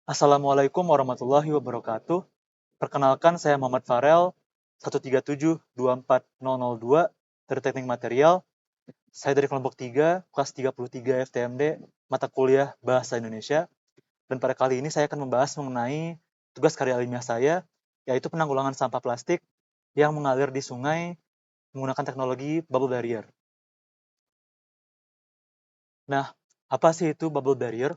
Assalamualaikum warahmatullahi wabarakatuh. Perkenalkan, saya Muhammad Farel, 1372402 dari Teknik Material. Saya dari kelompok 3, kelas 33 FTMD, mata kuliah Bahasa Indonesia. Dan pada kali ini saya akan membahas mengenai tugas karya ilmiah saya, yaitu penanggulangan sampah plastik yang mengalir di sungai menggunakan teknologi bubble barrier. Nah, apa sih itu bubble barrier?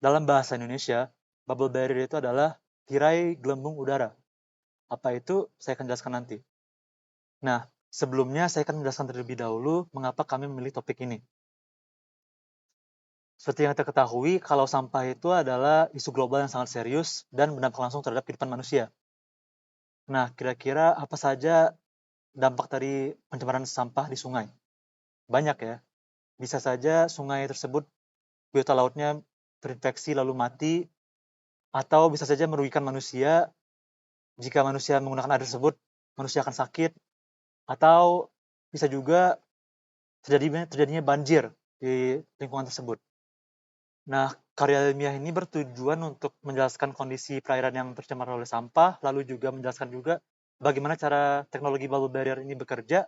Dalam bahasa Indonesia, bubble barrier itu adalah tirai gelembung udara. Apa itu? Saya akan jelaskan nanti. Nah, sebelumnya saya akan menjelaskan terlebih dahulu mengapa kami memilih topik ini. Seperti yang kita ketahui, kalau sampah itu adalah isu global yang sangat serius dan berdampak langsung terhadap kehidupan manusia. Nah, kira-kira apa saja dampak dari pencemaran sampah di sungai? Banyak ya. Bisa saja sungai tersebut biota lautnya terinfeksi lalu mati, atau bisa saja merugikan manusia. Jika manusia menggunakan air tersebut, manusia akan sakit, atau bisa juga terjadinya banjir di lingkungan tersebut. Nah, karya ilmiah ini bertujuan untuk menjelaskan kondisi perairan yang tercemar oleh sampah, lalu juga menjelaskan juga bagaimana cara teknologi bubble barrier ini bekerja,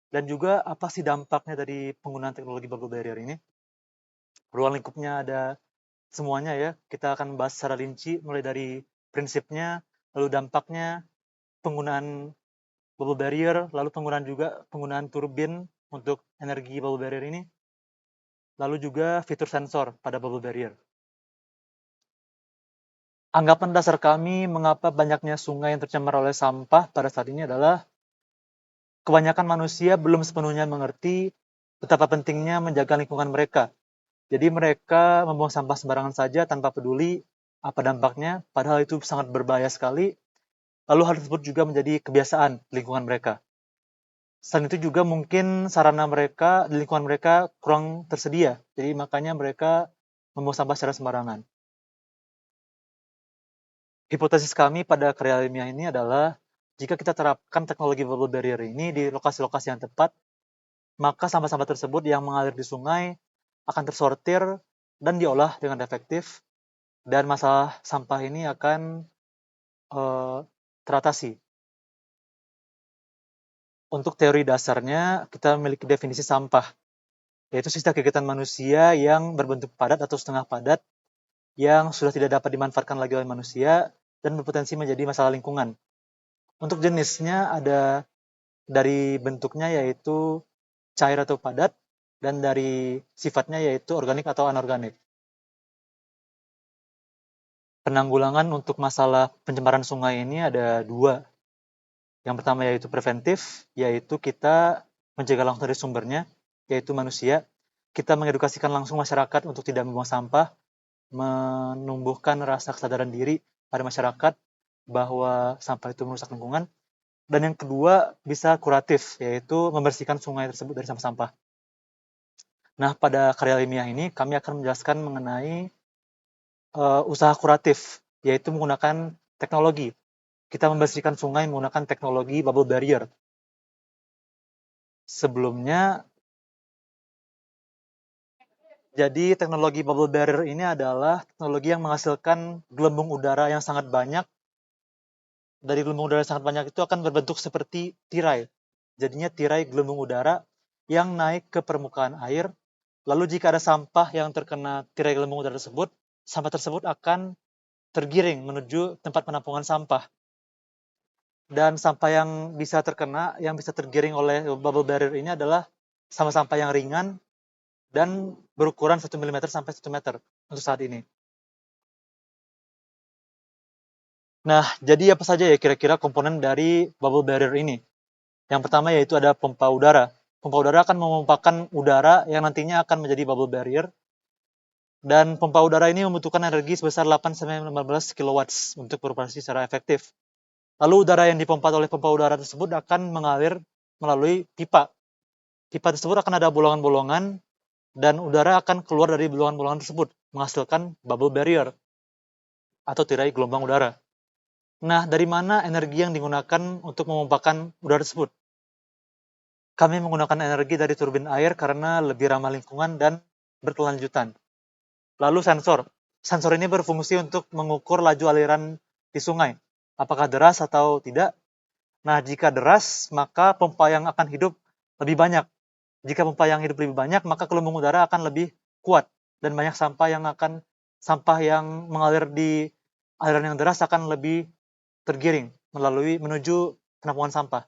dan juga apa sih dampaknya dari penggunaan teknologi bubble barrier ini. Ruang lingkupnya ada semuanya ya, kita akan membahas secara rinci mulai dari prinsipnya, lalu dampaknya, penggunaan bubble barrier, lalu penggunaan turbin untuk energi bubble barrier ini, lalu juga fitur sensor pada bubble barrier. Anggapan dasar kami mengapa banyaknya sungai yang tercemar oleh sampah pada saat ini adalah kebanyakan manusia belum sepenuhnya mengerti betapa pentingnya menjaga lingkungan mereka. Jadi mereka membuang sampah sembarangan saja tanpa peduli apa dampaknya, padahal itu sangat berbahaya sekali. Lalu hal tersebut juga menjadi kebiasaan di lingkungan mereka. Selain itu juga mungkin sarana mereka di lingkungan mereka kurang tersedia, jadi makanya mereka membuang sampah secara sembarangan. Hipotesis kami pada karya ilmiah ini adalah jika kita terapkan teknologi bubble barrier ini di lokasi-lokasi yang tepat, maka sampah-sampah tersebut yang mengalir di sungai akan tersortir dan diolah dengan efektif, dan masalah sampah ini akan uh, teratasi. Untuk teori dasarnya, kita memiliki definisi sampah, yaitu sisa kegiatan manusia yang berbentuk padat atau setengah padat yang sudah tidak dapat dimanfaatkan lagi oleh manusia dan berpotensi menjadi masalah lingkungan. Untuk jenisnya ada dari bentuknya yaitu cair atau padat, dan dari sifatnya yaitu organik atau anorganik. Penanggulangan untuk masalah pencemaran sungai ini ada dua. Yang pertama yaitu preventif, yaitu kita mencegah langsung dari sumbernya, yaitu manusia. Kita mengedukasikan langsung masyarakat untuk tidak membuang sampah, menumbuhkan rasa kesadaran diri pada masyarakat bahwa sampah itu merusak lingkungan. Dan yang kedua bisa kuratif, yaitu membersihkan sungai tersebut dari sampah-sampah. Nah, pada karya ilmiah ini kami akan menjelaskan mengenai usaha kuratif, yaitu menggunakan teknologi. Kita membersihkan sungai menggunakan teknologi bubble barrier. Sebelumnya, jadi teknologi bubble barrier ini adalah teknologi yang menghasilkan gelembung udara yang sangat banyak. Dari gelembung udara yang sangat banyak itu akan berbentuk seperti tirai. Jadinya tirai gelembung udara yang naik ke permukaan air. Lalu jika ada sampah yang terkena tirai gelembung udara tersebut, sampah tersebut akan tergiring menuju tempat penampungan sampah. Dan sampah yang bisa tergiring oleh bubble barrier ini adalah sampah-sampah yang ringan dan berukuran 1 mm sampai 1 meter untuk saat ini. Nah, jadi apa saja ya kira-kira komponen dari bubble barrier ini? Yang pertama yaitu ada pompa udara. Pompa udara akan memompakan udara yang nantinya akan menjadi bubble barrier. Dan pompa udara ini membutuhkan energi sebesar 8-15 kW untuk beroperasi secara efektif. Lalu udara yang dipompa oleh pompa udara tersebut akan mengalir melalui pipa. Pipa tersebut akan ada bolongan-bolongan, dan udara akan keluar dari bolongan-bolongan tersebut, menghasilkan bubble barrier atau tirai gelombang udara. Nah, dari mana energi yang digunakan untuk memompakan udara tersebut? Kami menggunakan energi dari turbin air karena lebih ramah lingkungan dan berkelanjutan. Lalu sensor. sensor ini berfungsi untuk mengukur laju aliran di sungai, apakah deras atau tidak. Nah, jika deras, maka pompa yang akan hidup lebih banyak. Jika pompa yang hidup lebih banyak, maka gelembung udara akan lebih kuat dan banyak sampah yang mengalir di aliran yang deras akan lebih tergiring menuju penampungan sampah.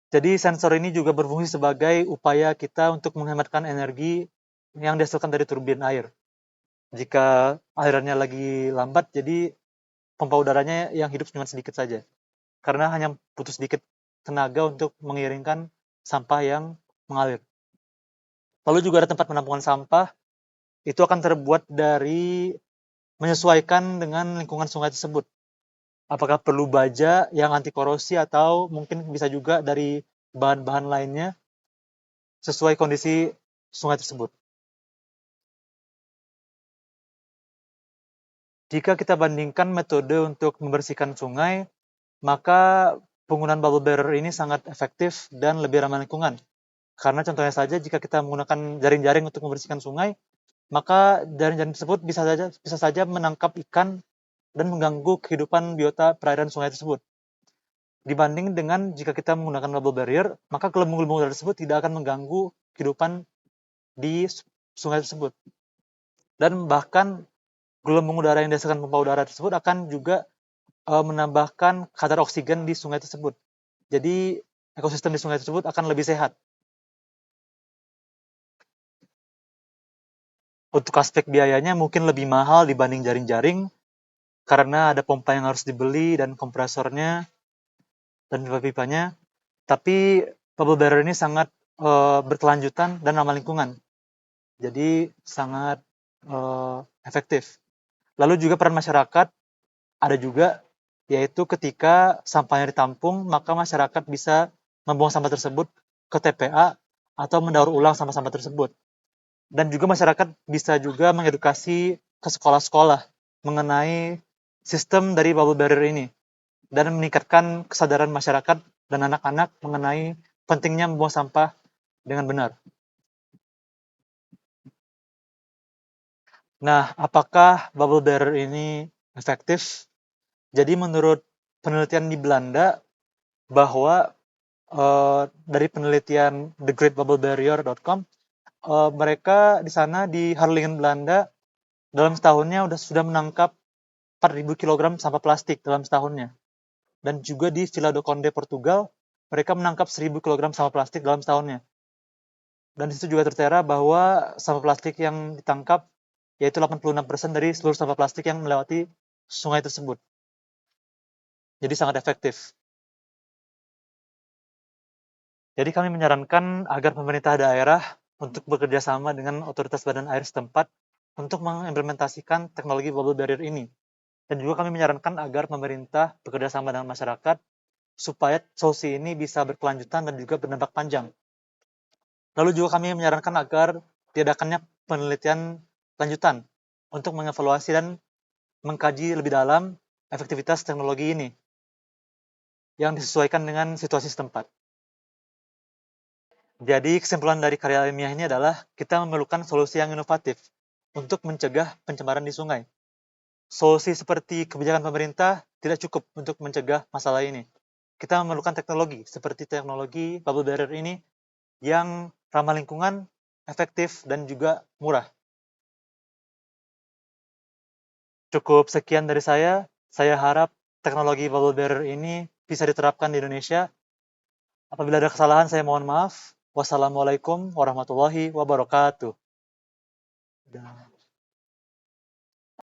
Jadi sensor ini juga berfungsi sebagai upaya kita untuk menghematkan energi yang dihasilkan dari turbin air. Jika alirannya lagi lambat, jadi pompa udaranya yang hidup cuma sedikit saja. Karena hanya butuh sedikit tenaga untuk mengiringkan sampah yang mengalir. Lalu juga ada tempat penampungan sampah, itu akan terbuat dari menyesuaikan dengan lingkungan sungai tersebut. Apakah perlu baja yang anti korosi atau mungkin bisa juga dari bahan-bahan lainnya sesuai kondisi sungai tersebut. Jika kita bandingkan metode untuk membersihkan sungai, maka penggunaan bubble barrier ini sangat efektif dan lebih ramah lingkungan. Karena contohnya saja jika kita menggunakan jaring-jaring untuk membersihkan sungai, maka jaring-jaring tersebut bisa saja menangkap ikan dan mengganggu kehidupan biota perairan sungai tersebut. Dibanding dengan jika kita menggunakan bubble barrier, maka gelembung-gelembung udara tersebut tidak akan mengganggu kehidupan di sungai tersebut. Dan bahkan gelembung udara yang dihasilkan pompa udara tersebut akan juga menambahkan kadar oksigen di sungai tersebut. Jadi ekosistem di sungai tersebut akan lebih sehat. Untuk aspek biayanya mungkin lebih mahal dibanding jaring-jaring karena ada pompa yang harus dibeli dan kompresornya dan pipa-pipanya. Tapi bubble barrier ini sangat berkelanjutan dan ramah lingkungan. Jadi sangat efektif. Lalu juga peran masyarakat ada juga, yaitu ketika sampahnya ditampung, maka masyarakat bisa membuang sampah tersebut ke TPA atau mendaur ulang sampah-sampah tersebut. Dan juga masyarakat bisa juga mengedukasi ke sekolah-sekolah mengenai sistem dari bubble barrier ini dan meningkatkan kesadaran masyarakat dan anak-anak mengenai pentingnya membuang sampah dengan benar. Nah, apakah bubble barrier ini efektif? Jadi menurut penelitian di Belanda bahwa dari penelitian thegreatbubblebarrier.com, mereka di sana di Harlingen, Belanda, dalam setahunnya sudah menangkap 4.000 kg sampah plastik dalam setahunnya. Dan juga di Vila do Conde, Portugal, mereka menangkap 1.000 kg sampah plastik dalam setahunnya. Dan disitu juga tertera bahwa sampah plastik yang ditangkap yaitu 86% dari seluruh sampah plastik yang melewati sungai tersebut. Jadi sangat efektif. Jadi kami menyarankan agar pemerintah daerah untuk bekerja sama dengan otoritas badan air setempat untuk mengimplementasikan teknologi bubble barrier ini. Dan juga kami menyarankan agar pemerintah bekerja sama dengan masyarakat supaya solusi ini bisa berkelanjutan dan juga berdampak panjang. Lalu juga kami menyarankan agar diadakannya penelitian lanjutan untuk mengevaluasi dan mengkaji lebih dalam efektivitas teknologi ini yang disesuaikan dengan situasi setempat. Jadi kesimpulan dari karya ilmiah ini adalah kita memerlukan solusi yang inovatif untuk mencegah pencemaran di sungai. Solusi seperti kebijakan pemerintah tidak cukup untuk mencegah masalah ini. Kita memerlukan teknologi seperti teknologi bubble barrier ini yang ramah lingkungan, efektif, dan juga murah. Cukup sekian dari saya. Saya harap teknologi bubble barrier ini bisa diterapkan di Indonesia. Apabila ada kesalahan, saya mohon maaf. Wassalamualaikum warahmatullahi wabarakatuh.